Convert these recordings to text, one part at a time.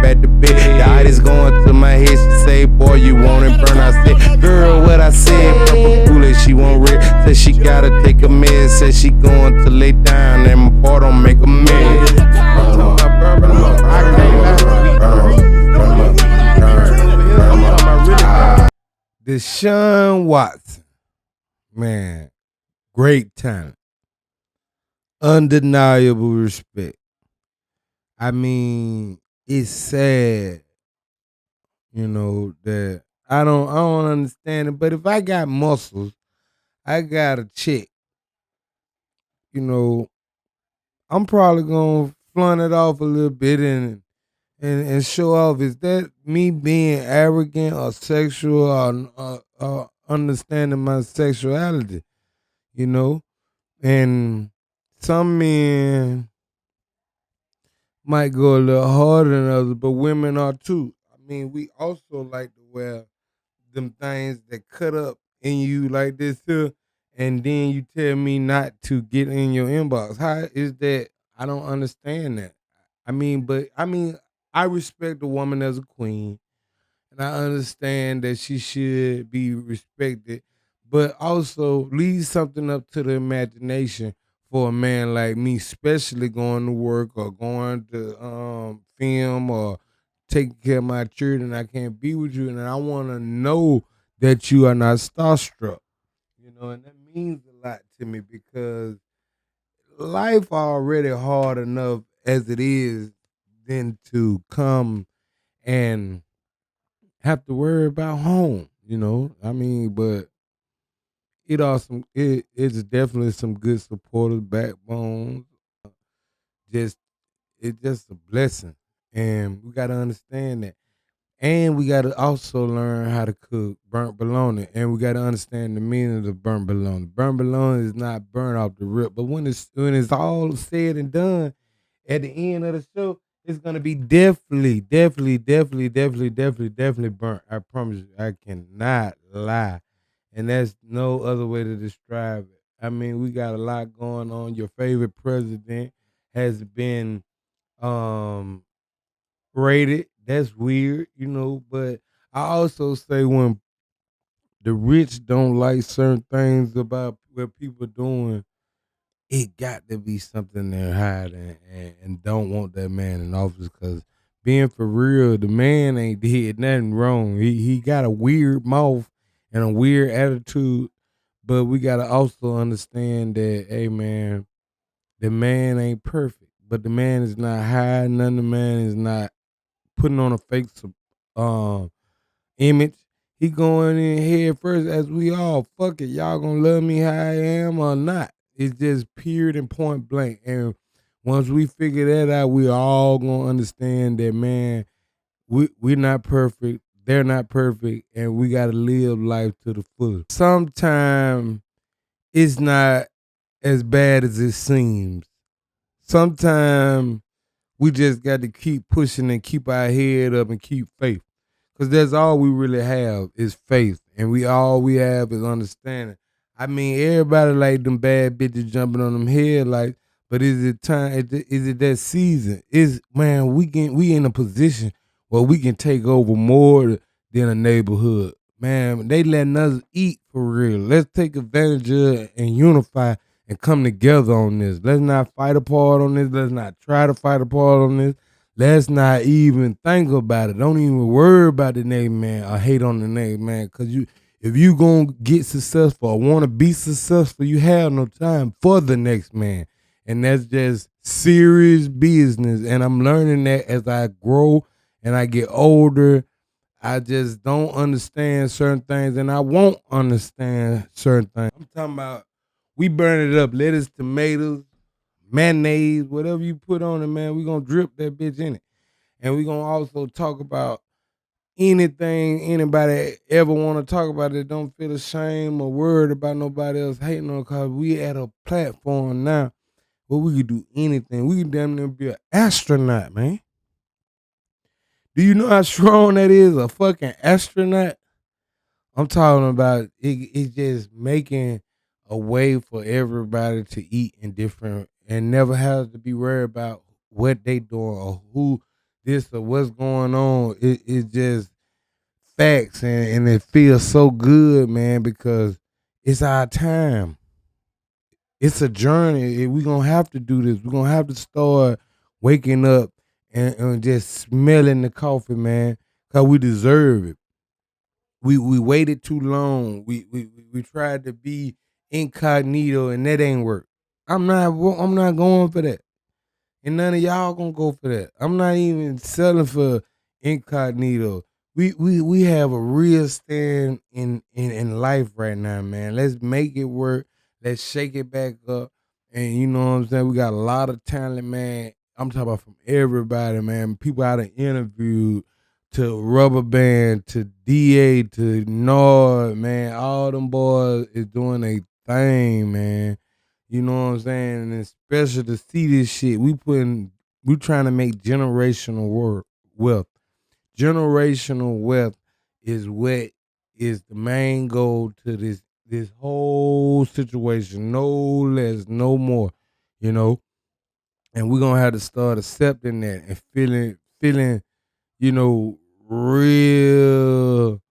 at the bed. The itis going to my head. She say, boy, you want it burn. I said, girl, what I said. Purple Kool-Aid, she won't red. Said she gotta take a med. Said she going to lay down and my boy don't make a med. Deshaun Watson, man, great talent, undeniable respect. I mean, it's sad, that I don't understand it. But if I got muscles, I got a chick. I'm probably gonna flaunt it off a little bit and show off. Is that me being arrogant or sexual or understanding my sexuality? And some men might go a little harder than others, but women are too. I mean, we also like to wear them things that cut up in you like this here, and then you tell me not to get in your inbox. How is that? I don't understand that. I respect a woman as a queen, and I understand that she should be respected, but also leave something up to the imagination for a man like me, especially going to work or going to film or taking care of my children. I can't be with you, and I want to know that you are not starstruck. And that means a lot to me because life already hard enough as it is, than to come and have to worry about home. But it's definitely some good supportive backbones. Just it's just a blessing, and we gotta understand that. And we gotta also learn how to cook burnt bologna, and we gotta understand the meaning of the burnt bologna. Burnt bologna is not burnt off the rip, but when it's all said and done, at the end of the show, it's gonna be definitely, definitely, definitely, definitely, definitely, definitely burnt. I promise you, I cannot lie. And that's no other way to describe it. I mean, we got a lot going on. Your favorite president has been um rated. That's weird, but I also say when the rich don't like certain things about what people doing, it got to be something they're hiding and don't want that man in office. Because being for real, the man ain't did nothing wrong. He got a weird mouth and a weird attitude, but we got to also understand that, hey man, the man ain't perfect, but the man is not hiding nothing. The man is not putting on a fake um image. He going in head first as we all. Fuck it, y'all gonna love me how I am or not? It's just period and point blank. And once we figure that out, we all gonna understand that, man, we're not perfect. They're not perfect, and we gotta live life to the fullest. Sometimes it's not as bad as it seems. Sometimes we just got to keep pushing and keep our head up and keep faith. Cause that's all we really have is faith. And all we have is understanding. I mean, everybody like them bad bitches jumping on them headlights, but is it time? Is it that season? We in a position where we can take over more than a neighborhood. Man, they letting us eat for real. Let's take advantage of it and unify and come together on this. Let's not fight apart on this. Let's not try to fight apart on this. Let's not even think about it. Don't even worry about the name man or hate on the name man. Cause if you gonna get successful or want to be successful, you have no time for the next man. And that's just serious business. And I'm learning that as I grow and I get older. I just don't understand certain things, and I won't understand certain things. I'm talking about we burn it up, lettuce, tomatoes, mayonnaise, whatever you put on it, man, we gonna drip that bitch in it. And we gonna also talk about anything anybody ever want to talk about that don't feel ashamed or worried about nobody else hating on, cause we at a platform now where we can do anything. We can damn near be an astronaut, man. Do you know how strong that is, a fucking astronaut? I'm talking about it's just making a way for everybody to eat in different and never have to be worried about what they doing or who this or what's going on. It's just facts, and it feels so good, man, because it's our time. It's a journey. We're gonna have to do this. We're gonna have to start waking up and just smelling the coffee, man, because we deserve it. We waited too long. We tried to be incognito, and that ain't work. I'm not going for that. And none of y'all gonna go for that. I'm not even selling for incognito. We have a real stand in life right now, man. Let's make it work. Let's shake it back up. And you know what I'm saying? We got a lot of talent, man. I'm talking about from everybody, man. People out of interviewed to Rubber Band to DA to Nord, man. All them boys is doing a thing, man. You know what I'm saying? And especially to see this shit, we trying to make generational wealth. Generational wealth is what is the main goal to this whole situation. No less, no more. You know, and we're gonna have to start accepting that and feeling, you know, real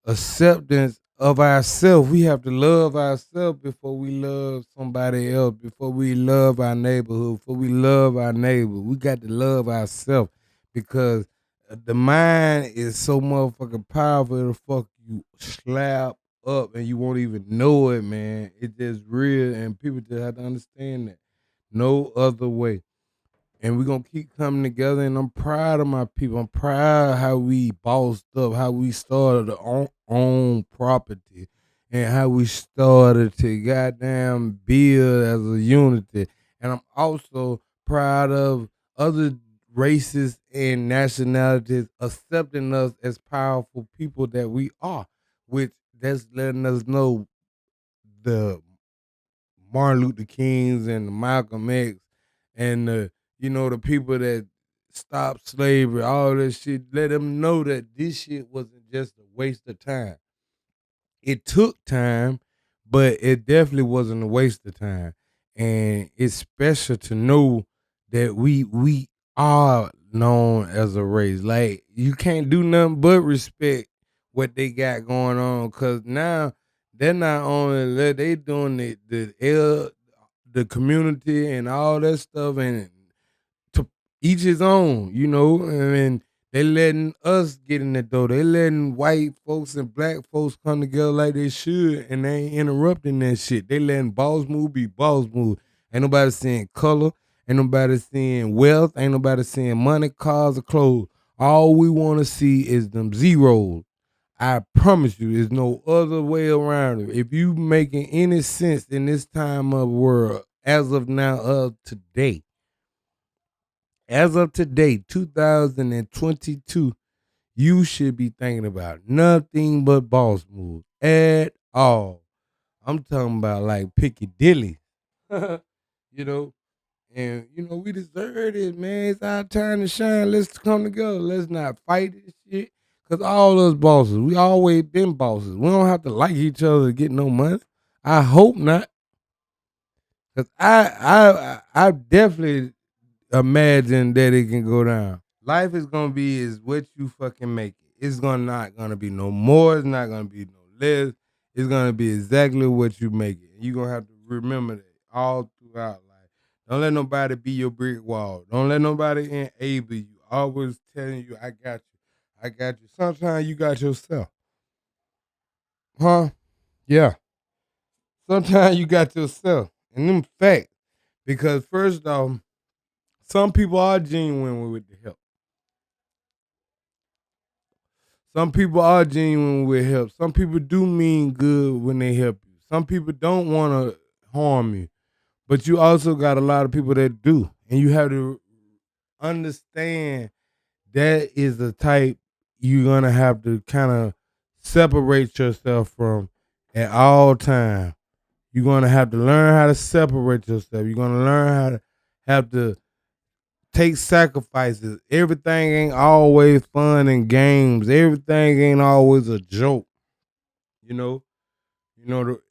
acceptance of ourselves. We have to love ourselves before we love somebody else, before we love our neighborhood, before we love our neighbor. We got to love ourselves because the mind is so motherfucking powerful. It'll fuck you slap up and you won't even know it, man. It's just real, and people just have to understand that. No other way, and we're gonna keep coming together. And I'm proud of my people. I'm proud of how we bossed up, how we started our own property, and how we started to goddamn build as a unity. And I'm also proud of other races and nationalities accepting us as powerful people that we are, which that's letting us know the Martin Luther Kings and the Malcolm X and the the people that stopped slavery, all this shit. Let them know that this shit wasn't just a waste of time. It took time, but it definitely wasn't a waste of time. And it's special to know that we are known as a race. Like you can't do nothing but respect what they got going on, cause now they're not only they doing the community and all that stuff, and to each his own, I mean, they letting us get in the door. They letting white folks and black folks come together like they should, and they ain't interrupting that shit. They letting boss move be boss move. Ain't nobody seeing color. Ain't nobody seeing wealth. Ain't nobody seeing money, cars, or clothes. All we want to see is them zeros. I promise you, there's no other way around it. If you making any sense in this time of world, as of now, as of today, 2022, you should be thinking about nothing but boss moves at all. I'm talking about like Piccadilly, you know, and we deserve it, man. It's our time to shine. Let's come together. Let's not fight this shit. Cause all us bosses, we always been bosses. We don't have to like each other to get no money. I hope not. Cause I definitely imagine that it can go down. Life is gonna be is what you fucking make it. It's gonna not gonna be no more. It's not gonna be no less. It's gonna be exactly what you make it. And you're gonna have to remember that all throughout life. Don't let nobody be your brick wall. Don't let nobody enable you. Always telling you, I got you. I got you. Sometimes you got yourself. Huh? Yeah. Sometimes you got yourself. And them facts. Because first off, some people are genuine with the help. Some people are genuine with help. Some people do mean good when they help you. Some people don't want to harm you. But you also got a lot of people that do. And you have to understand that is the type you're going to have to kind of separate yourself from at all times. You're going to have to learn how to separate yourself. You're going to learn how to have to take sacrifices. Everything ain't always fun and games. Everything ain't always a joke. You know,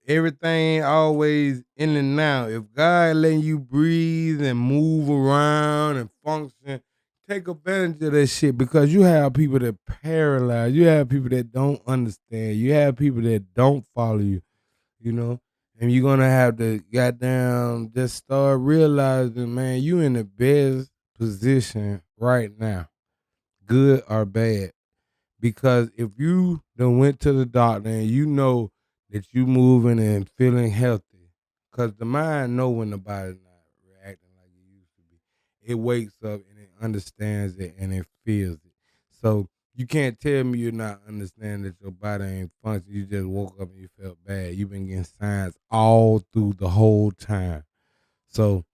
everything ain't always in and out. If God letting you breathe and move around and function, take advantage of that shit because you have people that paralyzed. You have people that don't understand. You have people that don't follow you, you know? And you're gonna have to goddamn just start realizing, man, you in the best position right now, good or bad. Because if you done went to the doctor and you know that you moving and feeling healthy, because the mind know when the body's not reacting like it used to be. It wakes up and it understands it and it feels it. So you can't tell me you're not understanding that your body ain't functioning. You just woke up and you felt bad. You've been getting signs all through the whole time. So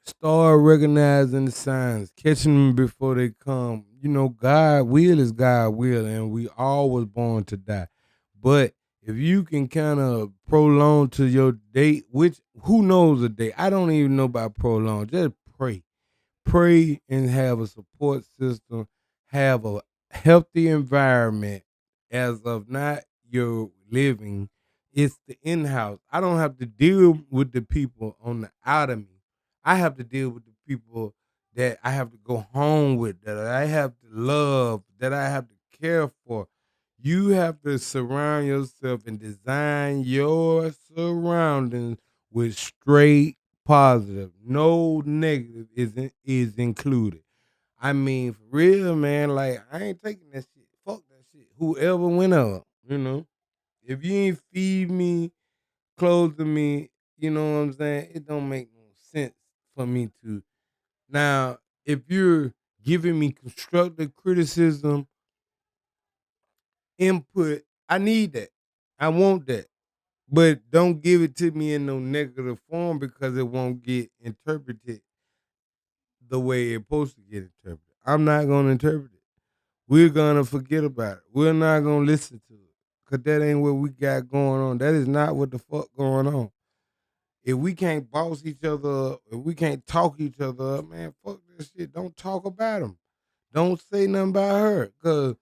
start recognizing the signs, catching them before they come. You know, God will is God will, and we all was born to die. But if you can kind of prolong to your date, which who knows a date? I don't even know about prolong. Just pray, pray, and have a support system, have a healthy environment. As of not your living, it's the in-house. I don't have to deal with the people on the out of me. I have to deal with the people that I have to go home with, that I have to love, that I have to care for. You have to surround yourself and design your surroundings with straight positive. No negative is included. I mean, for real, man. Like I ain't taking that shit. Fuck that shit. Whoever went up, you know. If you ain't feed me, clothe me, you know what I'm saying? It don't make no sense for me to. Now, if you're giving me constructive criticism, input, I need that. I want that. But don't give it to me in no negative form because it won't get interpreted the way it's supposed to get interpreted. I'm not gonna interpret it. We're gonna forget about it. We're not gonna listen to it. Cause that ain't what we got going on. That is not what the fuck going on. If we can't boss each other up, if we can't talk each other up, man, fuck that shit. Don't talk about them. Don't say nothing about her. Cause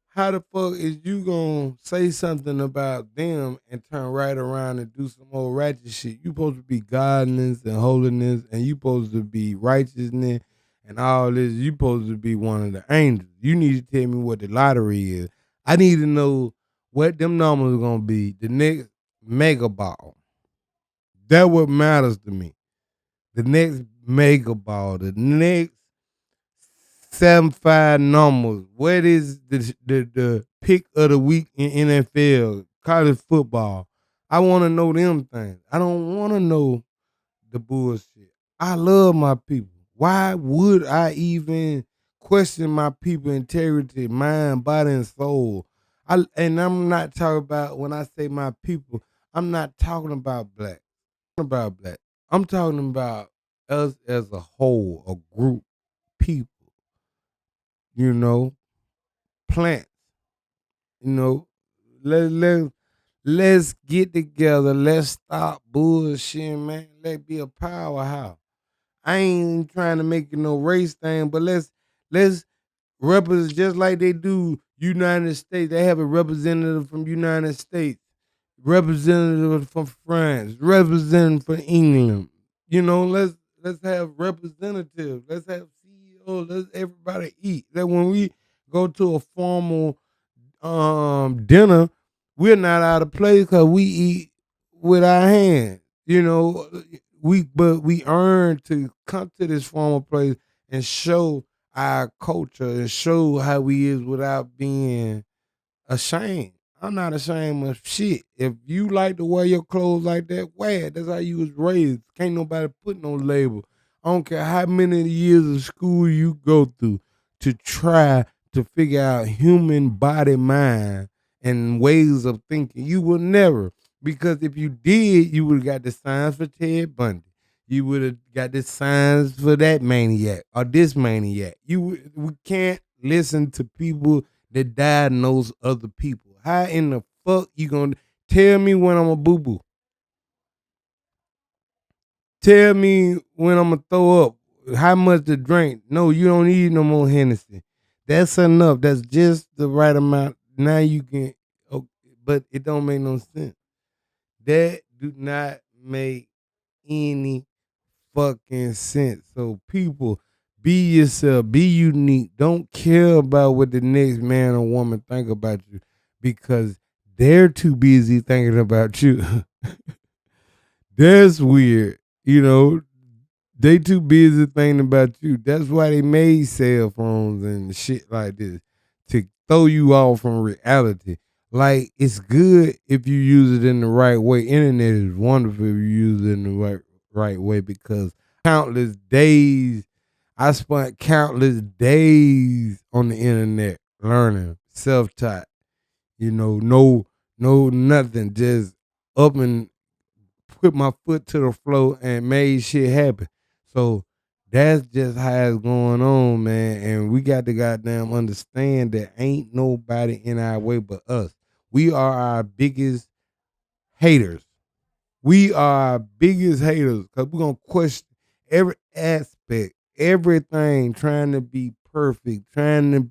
how the fuck is you gonna say something about them and turn right around and do some old ratchet shit? You supposed to be godliness and holiness, and you supposed to be righteousness and all this. You supposed to be one of the angels. You need to tell me what the lottery is. I need to know what them numbers are gonna be. The next mega ball. That what matters to me. The next mega ball. The next 7-5 numbers. What is the pick of the week in NFL, college football? I want to know them things. I don't want to know the bullshit. I love my people. Why would I even question my people integrity, mind, body, and soul? And I'm not talking about when I say my people. I'm not talking about black. About black. I'm talking about us as a whole, a group, people. You know, plants. You know, let's get together. Let's stop bullshitting, man. Let's be a powerhouse. I ain't trying to make it no race thing, but let's represent just like they do United States. They have a representative from United States, representative from France, representative from England. You know, let's have representatives. Let's have CEOs. Let's everybody eat. That when we go to a formal dinner, we're not out of place because we eat with our hands. You know, we earn to come to this formal place and show our culture and show how we is without being ashamed. I'm not ashamed of shit. If you like to wear your clothes like that, wear it. That's how you was raised. Can't nobody put no label. I don't care how many years of school you go through to try to figure out human body, mind, and ways of thinking. You will never. Because if you did, you would have got the signs for Ted Bundy. You would have got the signs for that maniac or this maniac. We can't listen to people that diagnose other people. How in the fuck you gonna tell me when I'm a boo boo? Tell me when I'm gonna throw up. How much to drink? No, you don't need no more Hennessy. That's enough. That's just the right amount. Now you can, oh, but it don't make no sense. That do not make any fucking sense. So people, Be yourself. Be unique. Don't care about what the next man or woman think about you because they're too busy thinking about you. That's weird. You know, they too busy thinking about you. That's why they made cell phones and shit like this to throw you off from reality. Like it's good if you use it in the right way. Internet is wonderful if you use it in the right way because countless days I spent countless days on the internet learning, self-taught. You know, no nothing, just up and put my foot to the floor and made shit happen. So that's just how it's going on, man. And we got to goddamn understand that ain't nobody in our way but us. We are our biggest haters. We are our biggest haters because we're gonna question every aspect, everything, trying to be perfect, trying to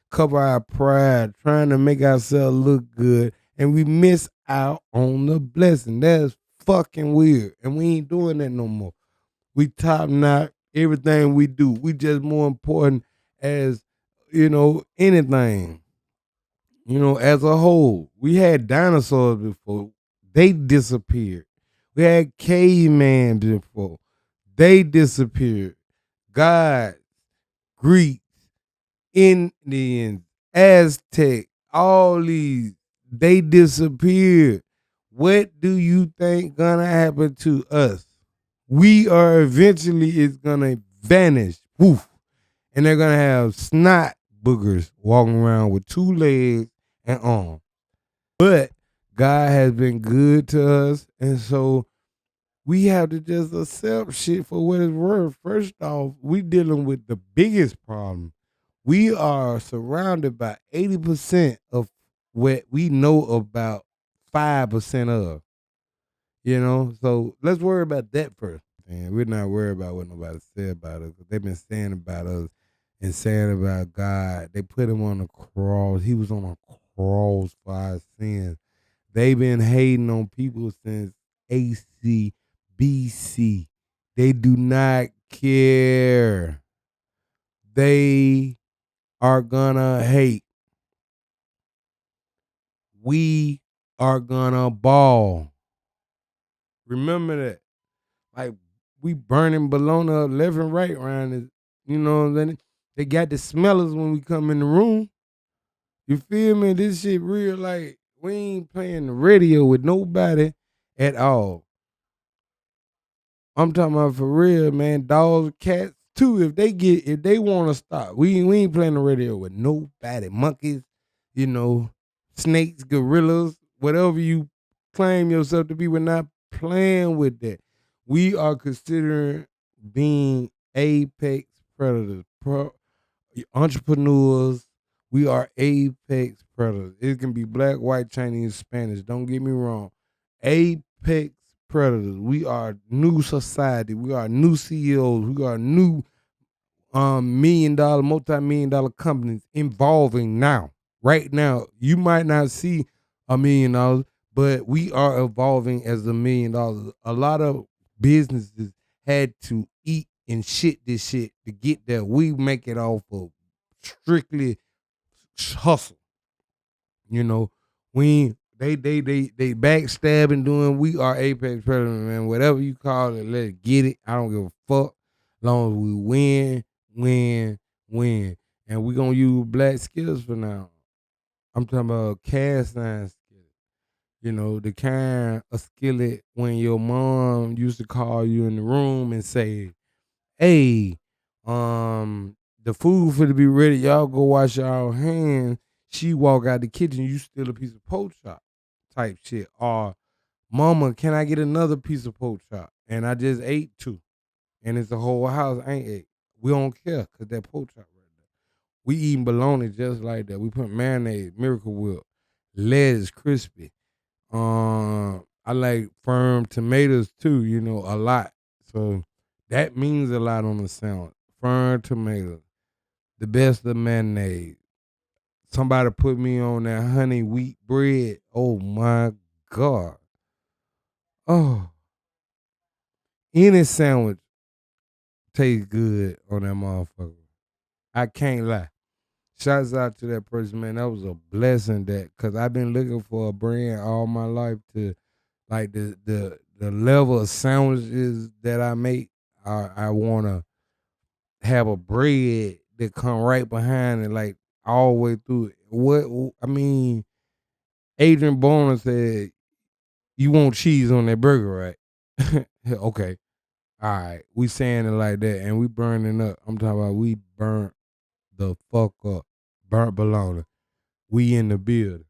cover our pride, trying to make ourselves look good, and we miss out on the blessing. That's fucking weird, and we ain't doing that no more. We top notch everything we do. We just more important as anything. As a whole, we had dinosaurs before. They disappeared. We had caveman before. They disappeared. God, Greeks, Indians, Aztec, all these, they disappeared. What do you think gonna happen to us? We are eventually it's gonna vanish. Woof. And they're gonna have snot boogers walking around with 2 legs and arms. But God has been good to us, and so we have to just accept shit for what it's worth. First off, we dealing with the biggest problem. We are surrounded by 80% of what we know about 5% of. So let's worry about that first. And we're not worried about what nobody said about us. They've been saying about us and saying about God. They put him on the cross. He was on a cross for our sins. They've been hating on people since AC, BC. They do not care. They are gonna hate. We are gonna ball. Remember that. Like we burning bologna up left and right around it. You know what I'm saying? They got the smellers when we come in the room. You feel me? This shit real. Like we ain't playing the radio with nobody at all. I'm talking about for real, man. Dogs, cats too. If they want to stop, we ain't playing the radio with nobody. Monkeys, you know, snakes, gorillas, whatever you claim yourself to be. We're not playing with that. We are considering being apex predators, entrepreneurs. We are apex predators. It can be black, white, Chinese, Spanish. Don't get me wrong. Apex predators. We are new society. We are new CEOs. We are new $1 million, multi-million-dollar companies involving now. Right now, you might not see $1 million, but we are evolving as $1 million. A lot of businesses had to eat and shit this shit to get there. We make it off of strictly hustle. You know, we they backstabbing doing. We are apex predators, man. Whatever you call it, let's get it. I don't give a fuck. As long as we win, and we gonna use black skills for now. I'm talking about cast iron skillet. The kind of skillet when your mom used to call you in the room and say, hey, the food for to be ready. Y'all go wash y'all hands. She walk out the kitchen. You steal a piece of pork chop, type shit. Or mama, can I get another piece of pork chop? And I just ate 2, and it's the whole house ain't ate. We don't care because that pork chop right there. We eating bologna just like that. We put mayonnaise, Miracle Whip, lettuce, crispy. I like firm tomatoes too. A lot. So that means a lot on the sandwich. Firm tomatoes, the best of mayonnaise. Somebody put me on that honey wheat bread. Oh my God. Oh, any sandwich taste good on that motherfucker. I can't lie. Shouts out to that person, man. That was a blessing cause I've been looking for a brand all my life to like the level of sandwiches that I make. I wanna have a bread that come right behind it, like all the way through it. What I mean, Adrian Boner said, "You want cheese on that burger, right?" Okay, all right. We saying it like that, and we burning up. I'm talking about we burnt the fuck up, burnt bologna. We in the building.